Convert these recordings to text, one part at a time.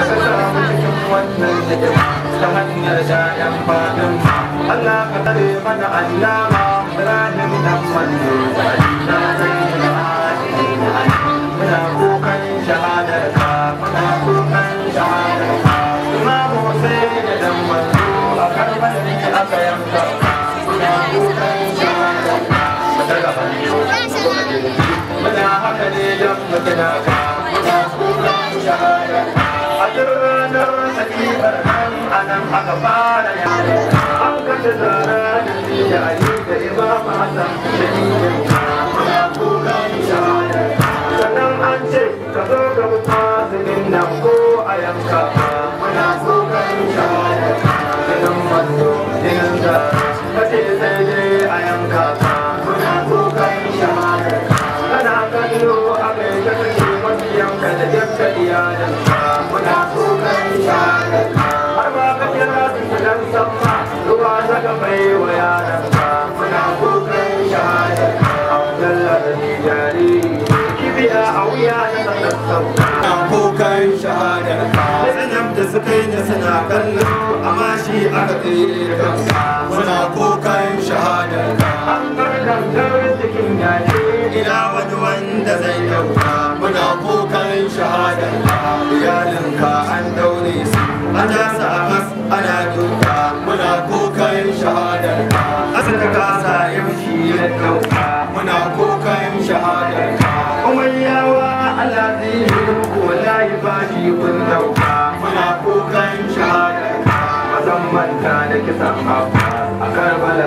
ka samu cikin wannan hidima ta hanyar jayan fadin Allah ka tare mana allama Ibrahim dan manzo da na zai da muna kukan shahadar ka muna kukan shahadar ka Imamu Hussein dan manzo a Karbala ne aka yanka muna kukan shahadar ka daga hannu muna haka ne don mutuna ka muna kukan shahadar ka a duk ranar sakifar nan anan aka fara yare an kashe zara da Ali da Imam Hassan da Ibrahim muna kukan shahadar sannan an ce ka zo ga mutazinin nan ko a yanka muna kukan shahadar idan masu jinin zara kace sai dai a yanka muna kukan shahadar kana kallo a kai ta kashe mafiyanka da jakka iyalanka muna kukan shahadar har ma ka kira su dan samma ruwa daga mai wa yaranka muna kukan shahadar Abdullah da Nijari kibiya a wuya na sassauka muna kukan shahadar Zainab da suka yi da suna kallo amma shi aka tsere kanka muna kukan shahadar an bar dangar cikin yaje ina wani wanda zai dauka muna kukan shahadar iyalinka an daure su an jasa a kas ana duka muna kukan shahadar asaka kasa yaushi ya dauka muna kukan shahadar umayyawa Allah zai yi muku wallahi bashi kun dauka muna kukan shahadar mazan manta da kisan hauka a Karbala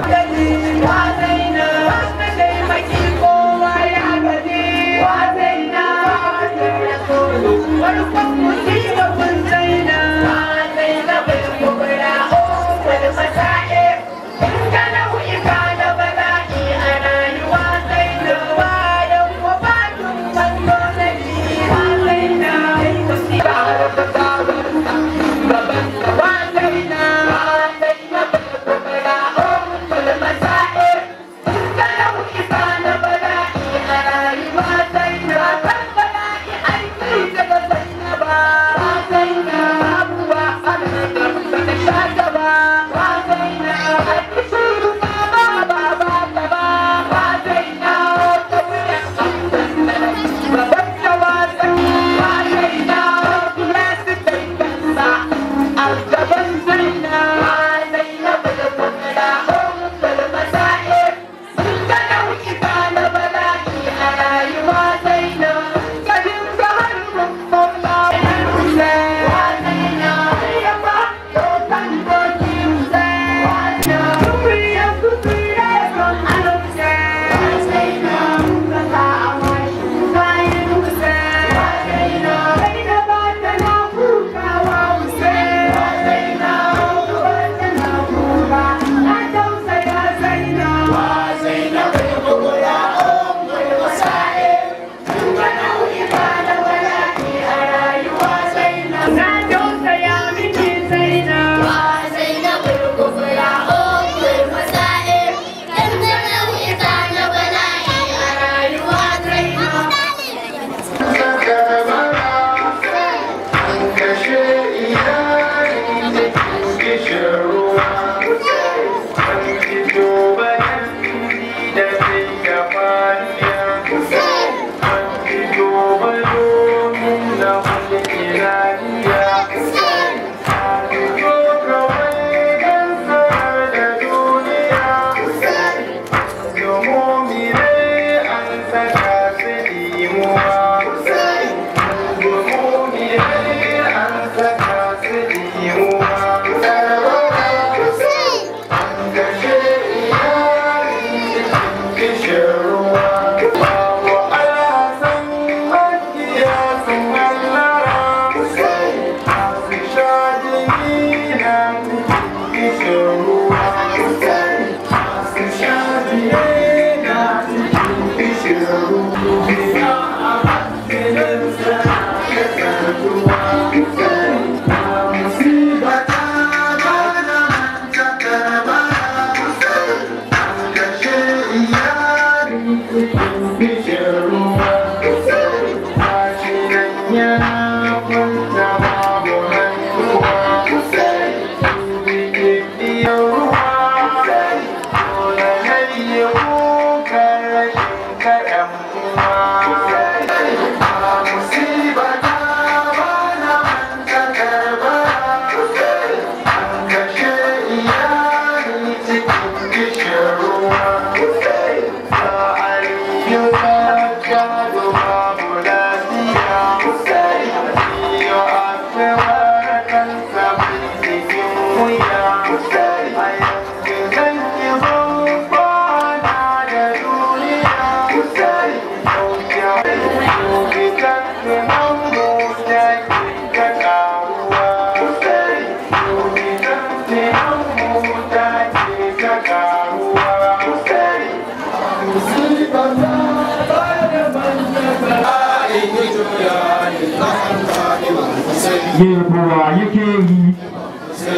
ruwa yake yi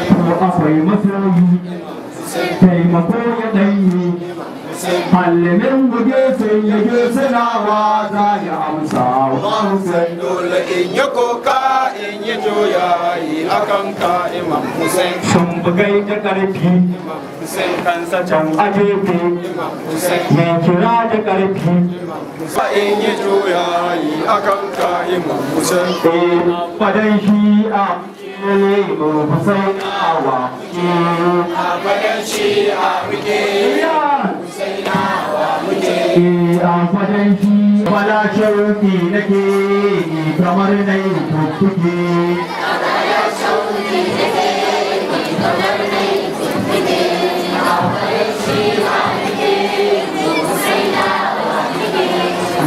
ko akwai masoyi taimako ya ɗanyi hallimin buge sun yage sanawa za ya amsa wa Hussein dole in yi koka in yi joyayi akan ka Imam Hussein sun bugai da ƙarfi Hussein kansa can a gefe mai kira da ƙarfi in yi joyayi akan ka Imam Hussein fadan shi a Hussein awa abadan shi a muke Hussein awa muke an fadan shi wala shauki nake kamar na yi tuttuke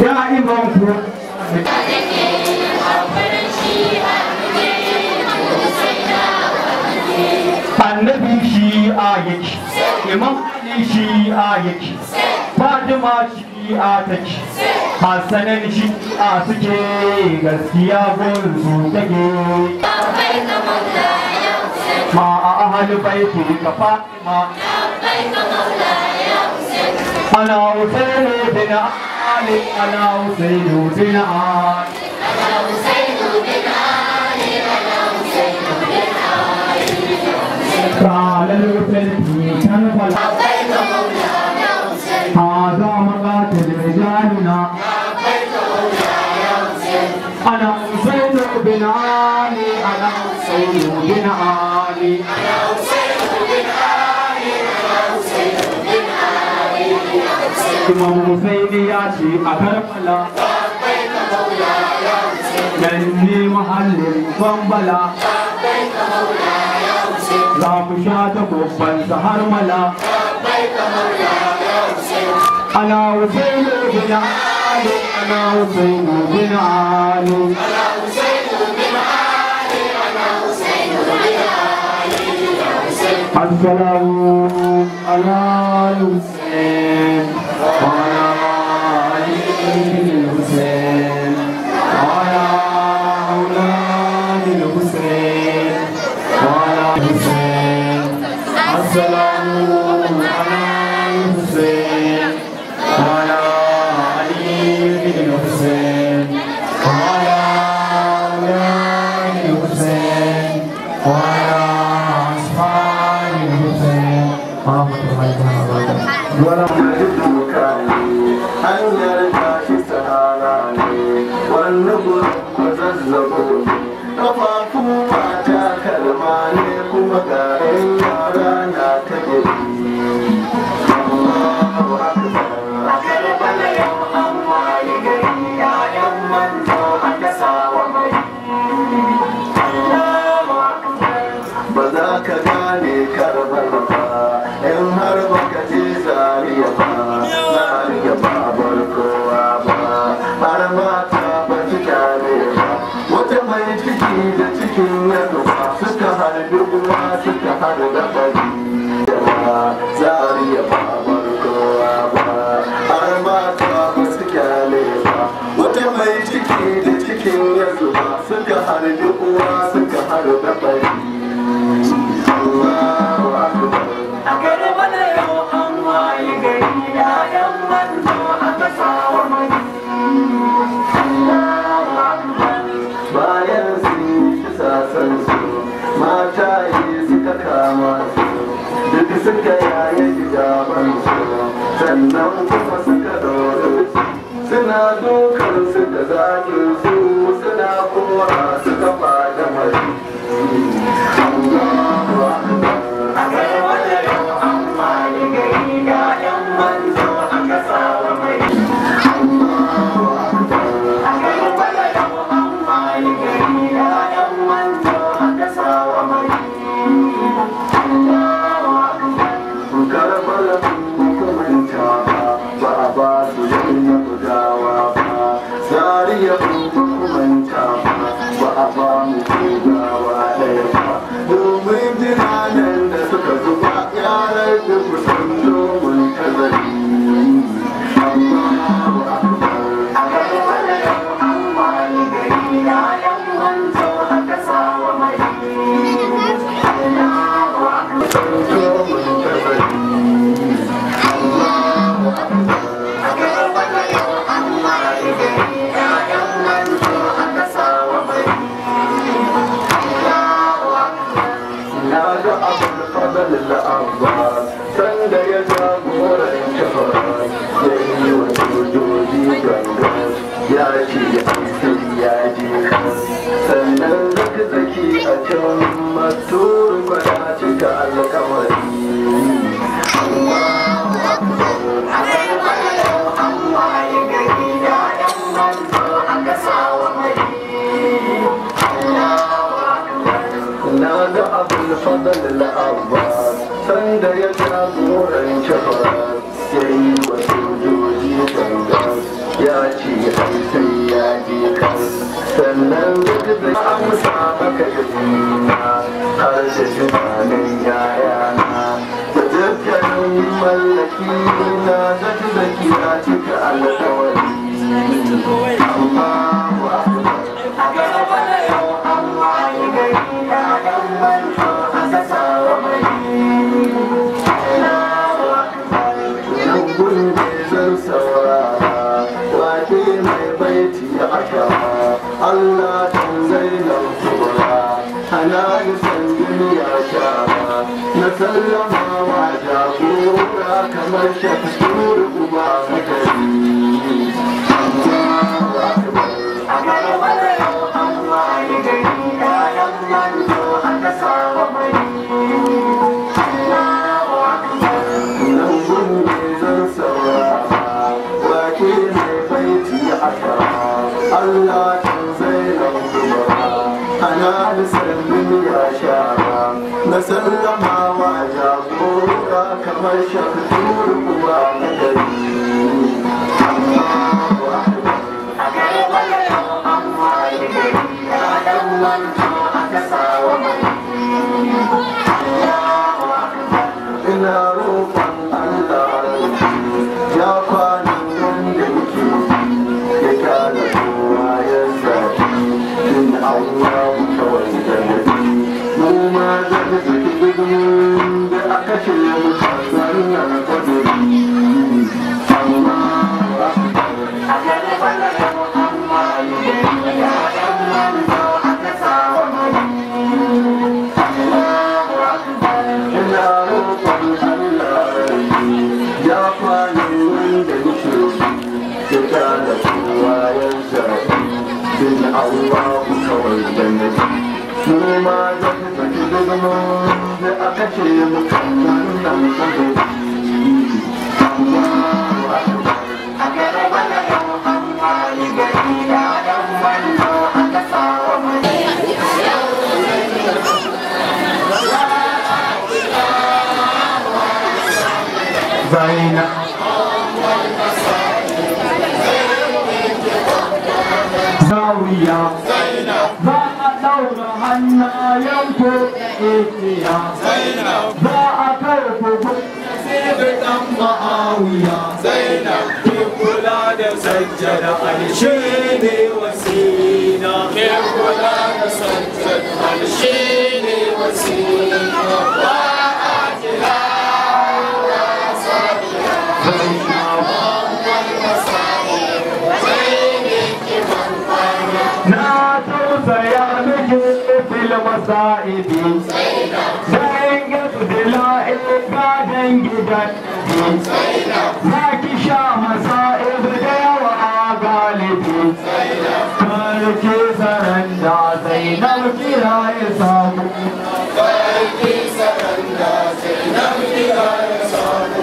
da'iman ku annabi shi a yake imam ali shi a yake fatima shi a take hassanan shi a suke gaskiya gurin su take ma a ahali baiti ka fatima ana Husainu bin Ali ana Husainu bin Ali قال الوفد كربلاء هذا مقاتل رجالنا أنا حسين بن علي أنا حسين بن علي إمام حسين ياتي أكرملا مني محل بمبلا za mu sha ta babban har mala ana Husainu bin Ali ana Husainu bin Ali assalamu ala Hussein wa ala Ali Hussein wa ala aulad Hussein wa ala Hussein assalamu ala Hussein wa ala Ali Hussein wa ala aulad Hussein wa ala wala majiduka hanyar tashi sahara ne wannan gurin zazzabo kafafu mata kalma ne kuma ga yara na ta gari ba za ka gane karbar ba in har baka je zariya ba zariya ba bar kowa ba har mata ba ci kyale ba wata mai ciki da cikin yadda suka harbi uwa suka harbi bari zariya ba bar kowa ba har mata ba su kyale ba wata mai ciki da cikin yadda suka harbi uwa suka harbi bari Allahu Akbar bayan sun yi sasansu mata yi suka kama su duk suka yaye hijabansu sannan kuma suka ɗaure suna dokar su da zagin su suna kora suka fada mai Zariya a can maturu kwana cika alkamari na ga abin fadal al'abbas sanda ya jagoranci faras ya yi wa sojoji gangan ya ce sai ya je kan sannan duk da amsa maka izina har da tunanin yayana da dukkanin mallaki na zaki zaki na cika alkawari amma wa Allah tun zainan kubra hana yi sandin ya shara na sallama wa jagora kamar shafitur uba magari Allah tun zainan kubra hana yi sandin ya shara na sallama wa jagora kamar shafitur uba magari ina roƙon Allah ya kwanan wanda yake ya kyala kowa ya zafi in Allah kawai da nabi mu ma zai zaki gudun da aka ce musamman na kwadari amma Allah kawai da nabi mu ma zai zaki gudun da aka ce musamman na kwadari Zaina Zawiya za a ɗaura hannayen ko ikiya za a kai kogo sai da ɗan ma'awiya ke kula da sajjada alshe ne wasina ke kula da sajjada alshe ne wasina ba a kira na tausaya miki fil masa'ibi dangi dila'i ga dangi dangi za ki sha masa'ib da yawa a galibi karki saranda zainab kira ya samu karki saranda zainab kira ya samu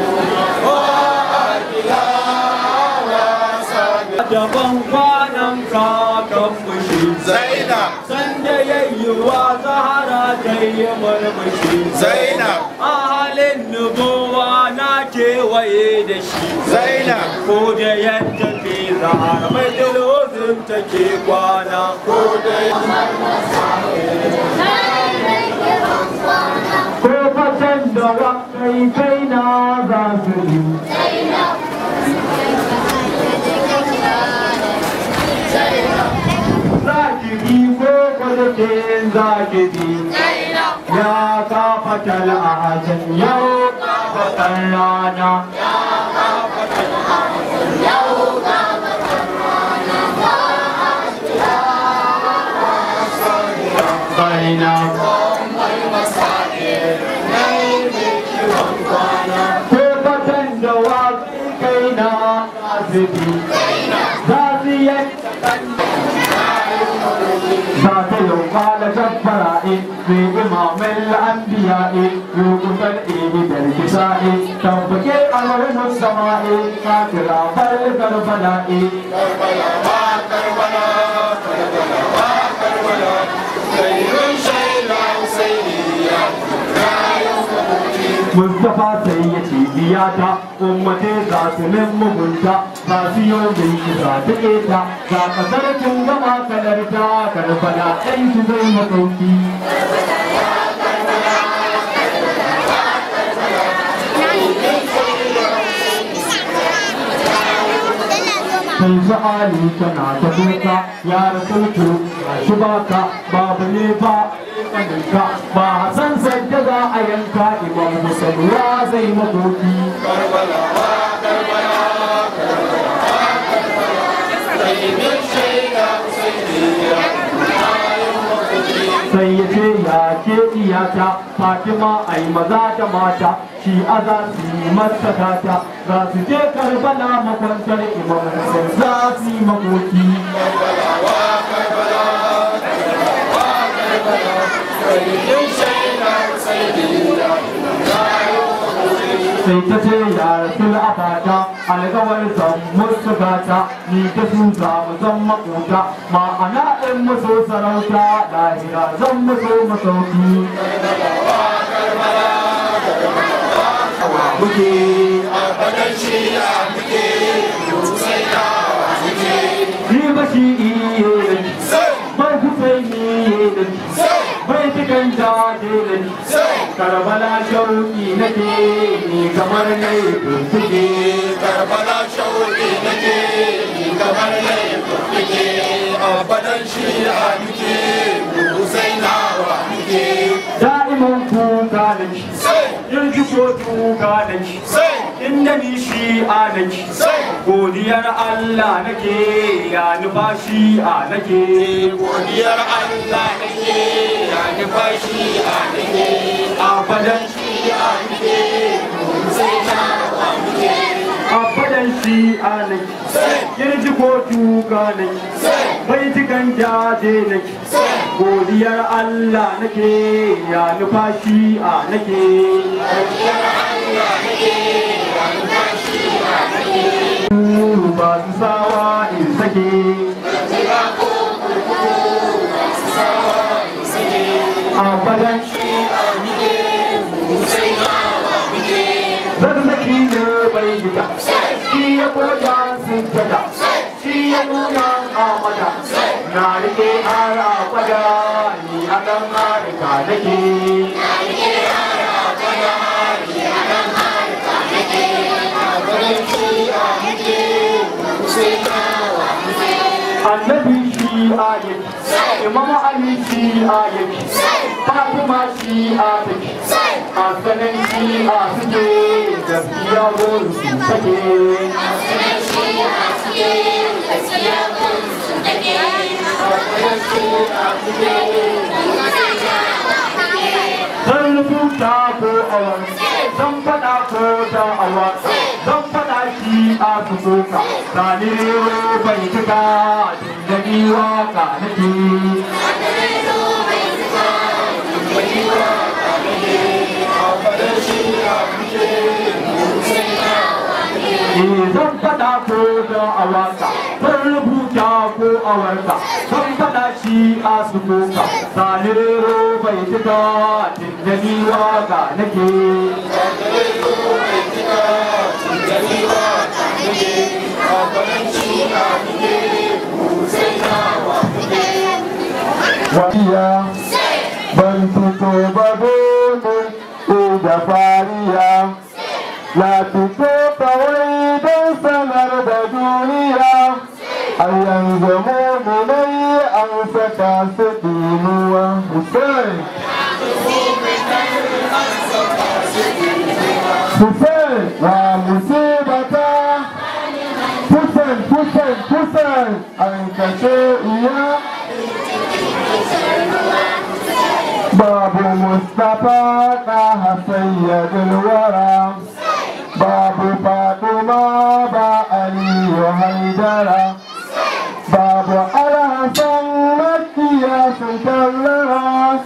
daban kwanan kakan fushi Zainab sanda yayyuwa Zahara ta yi murmushi Zainab a halin nubuwa na kewaye da shi Zainab ko da yadda ke Zahara mai dalozin take kwana ko da ko fatan da wakai kai na za su yi Zakiri ko kwadakin zakiri ya kafatar a ajin yau kafatar rana Zaina ko fatan da wakai kai na asibi za su yanka ذات يوم قال جبر في إمام الأنبياء يوقف الإيد بالكساء توبك أمرهم السماء فاكرا بالكربلاء Mustafa sai ya ce biyata ummate za su mugunta ba su yi mai kisa ta ƙeta ga ƙasar tun gama kalarta karbala ɗan su zai makauki sai su ali tana ta kuka ya rasultu shi baka babu ne ba ka ba san sadda za a yanka imam musalwa zai makoki sai ya ce ya ke iyata fatima ai maza da mata shi a za su yi matsakata za su je karbala makwantar imam musul za su yi makoki sai ta ce ya rasul abata alkawar zan musu gata ni ta su za mu zan makota ma'ana in musu sarauta lahira zan musu masauki muke abadan shi ya muke sai ka muke ni ba shi iye bai Husaini bai cikin jajilin Karbala shauki nake ni kamar nai kurkuke Karbala shauki nake ni kamar nai kurkuke abadan shi a muke Husaina wa muke da'iman kuka nake yanzu ko tuka nake inda ni shi a nake godiyar Allah nake ya nufa shi a nake godiyar Allah nake ya nufa shi a nake abadan shi a nake sai na wa muke abadan shi a nake yanzu ko tuka nake bai cikin jaje nake godiyar Allah nake ya nufa shi a nake godiyar Allah nake ya nufa shi a nake ba su sawa in sake abadan shi a nake sai na wa muke zarzaki ne bai gida shi ya koya sun tada shi ya nuna amada na rike ara kwada ni a ɗan harika nake na rike ara kwada ni a ɗan harika nake abadan shi a nake sai na wa muke annabi shi a yake imam ali shi a yake fatima shi a take asalin shi a suke gaskiya gun su take asalin shi a suke gaskiya gun su take asalin shi a suke zan rubuta ko awar zan faɗa ko da awar zan faɗa shi a sukuka sani bai tuka da ni waka nake zan faɗa ko da awaka zan rubuta ko awarka zan faɗa shi a sukuka sani bai tuka da ni waka nake Wariya ban fito ba domin da fariya na fito kawai don sanar da duniya a yanzu muminai an saka su dinuwa Hussein wa musibata Hussein an kashe iya babu Mustapha ɗaha sayyadul wara babu Fatima ba Aliyu Haidara babu Alhassan Makiya sun kallara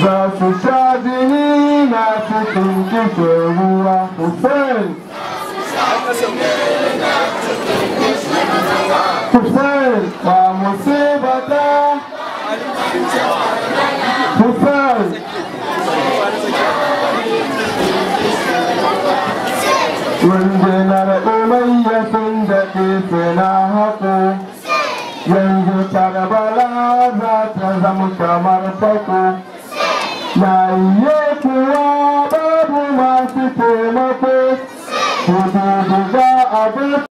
za su sha jini na cikin kishin ruwa. Hussein Hussein ba musibata Hussein rundunar umayya sun daɗe suna haƙo yanzu Karbala za ta zama kamar fako na iya kuwa babu masu taimako hudu ga abin